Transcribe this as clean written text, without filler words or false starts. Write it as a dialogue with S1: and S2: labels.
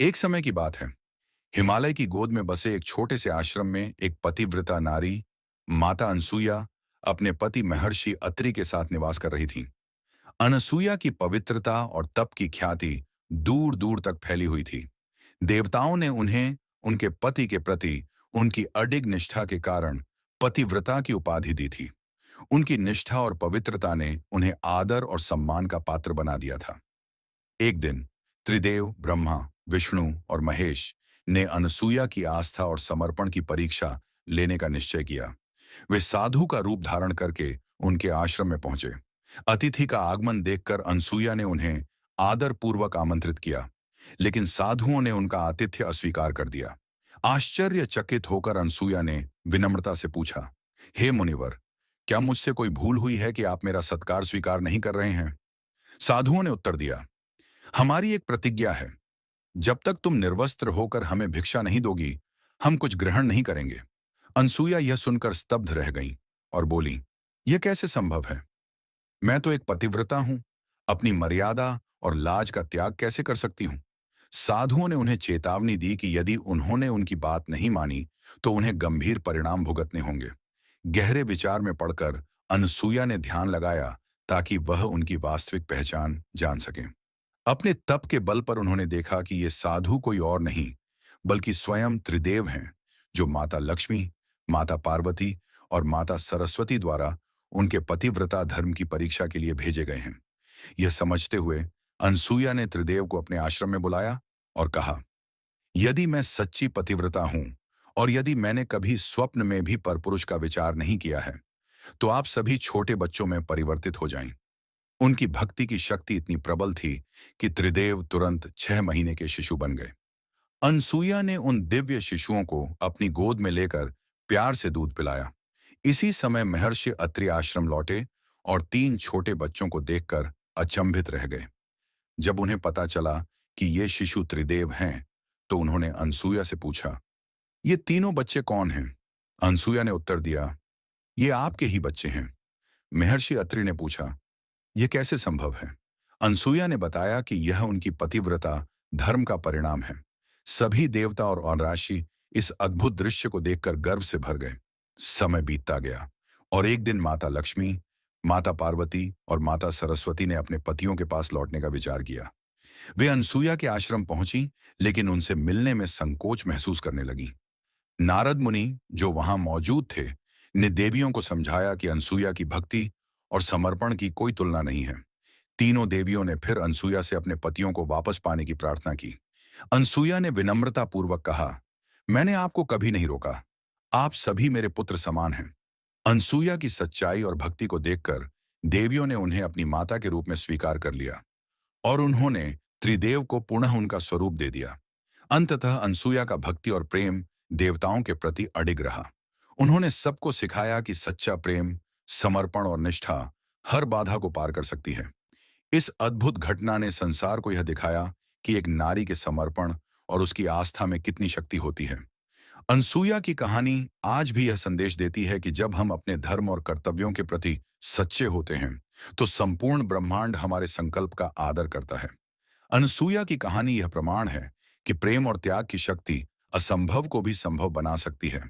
S1: एक समय की बात है। हिमालय की गोद में बसे एक छोटे से आश्रम में एक पतिव्रता नारी, माता अनसुया, अपने पति महर्षि अत्रि के साथ निवास कर रही थी। अनसुया की पवित्रता और तप की ख्याति दूर दूर तक फैली हुई थी। देवताओं ने उन्हें उनके पति के प्रति उनकी अडिग निष्ठा के कारण पतिव्रता की उपाधि दी थी। उनकी निष्ठा और पवित्रता ने उन्हें आदर और सम्मान का पात्र बना दिया था। एक दिन त्रिदेव ब्रह्मा, विष्णु और महेश ने अनसुया की आस्था और समर्पण की परीक्षा लेने का निश्चय किया। वे साधु का रूप धारण करके उनके आश्रम में पहुंचे। अतिथि का आगमन देखकर अनसुया ने उन्हें आदर पूर्वक आमंत्रित किया, लेकिन साधुओं ने उनका आतिथ्य अस्वीकार कर दिया। आश्चर्यचकित होकर अनसुया ने विनम्रता से पूछा, हे मुनिवर, क्या मुझसे कोई भूल हुई है कि आप मेरा सत्कार स्वीकार नहीं कर रहे हैं? साधुओं ने उत्तर दिया, हमारी एक प्रतिज्ञा है, जब तक तुम निर्वस्त्र होकर हमें भिक्षा नहीं दोगी, हम कुछ ग्रहण नहीं करेंगे। अनसुया यह सुनकर स्तब्ध रह गईं और बोली, यह कैसे संभव है? मैं तो एक पतिव्रता हूं, अपनी मर्यादा और लाज का त्याग कैसे कर सकती हूं? साधुओं ने उन्हें चेतावनी दी कि यदि उन्होंने उनकी बात नहीं मानी तो उन्हें गंभीर परिणाम भुगतने होंगे। गहरे विचार में पड़कर अनसुया ने ध्यान लगाया ताकि वह उनकी वास्तविक पहचान जान सकें। अपने तप के बल पर उन्होंने देखा कि ये साधु कोई और नहीं बल्कि स्वयं त्रिदेव हैं, जो माता लक्ष्मी, माता पार्वती और माता सरस्वती द्वारा उनके पतिव्रता धर्म की परीक्षा के लिए भेजे गए हैं। यह समझते हुए अनसुया ने त्रिदेव को अपने आश्रम में बुलाया और कहा, यदि मैं सच्ची पतिव्रता हूं और यदि मैंने कभी स्वप्न में भी परपुरुष का विचार नहीं किया है, तो आप सभी छोटे बच्चों में परिवर्तित हो जाएं। उनकी भक्ति की शक्ति इतनी प्रबल थी कि त्रिदेव तुरंत 6 महीने के शिशु बन गए। अनसुया ने उन दिव्य शिशुओं को अपनी गोद में लेकर प्यार से दूध पिलाया। इसी समय महर्षि अत्रि आश्रम लौटे और 3 छोटे बच्चों को देखकर अचंभित रह गए। जब उन्हें पता चला कि ये शिशु त्रिदेव हैं, तो उन्होंने अनसुया से पूछा, ये तीनों बच्चे कौन हैं? अनसुया ने उत्तर दिया, ये आपके ही बच्चे हैं। महर्षि अत्रि ने पूछा, यह कैसे संभव है? अनसुया ने बताया कि यह उनकी पतिव्रता धर्म का परिणाम है। सभी देवता और राशि इस अद्भुत दृश्य को देखकर गर्व से भर गए। समय बीतता गया और एक दिन माता लक्ष्मी, माता पार्वती और माता सरस्वती ने अपने पतियों के पास लौटने का विचार किया। वे अनसुया के आश्रम पहुंची, लेकिन उनसे मिलने में संकोच महसूस करने लगी। नारद मुनि, जो वहां मौजूद थे, ने देवियों को समझाया कि अनसुया की भक्ति और समर्पण की कोई तुलना नहीं है। तीनों देवियों ने फिर अनसुया से अपने पतियों को वापस पाने की प्रार्थना की। अनसुया ने विनम्रता पूर्वक कहा, मैंने आपको कभी नहीं रोका, आप सभी मेरे पुत्र समान हैं। अनसुया की सच्चाई और भक्ति को देखकर देवियों ने उन्हें अपनी माता के रूप में स्वीकार कर लिया और उन्होंने त्रिदेव को पुनः उनका स्वरूप दे दिया। अंततः अनसुया का भक्ति और प्रेम देवताओं के प्रति अडिग रहा। उन्होंने सबको सिखाया कि सच्चा प्रेम, समर्पण और निष्ठा हर बाधा को पार कर सकती है। इस अद्भुत घटना ने संसार को यह दिखाया कि एक नारी के समर्पण और उसकी आस्था में कितनी शक्ति होती है। अनसुया की कहानी आज भी यह संदेश देती है कि जब हम अपने धर्म और कर्तव्यों के प्रति सच्चे होते हैं, तो संपूर्ण ब्रह्मांड हमारे संकल्प का आदर करता है। अनसुया की कहानी यह प्रमाण है कि प्रेम और त्याग की शक्ति असंभव को भी संभव बना सकती है।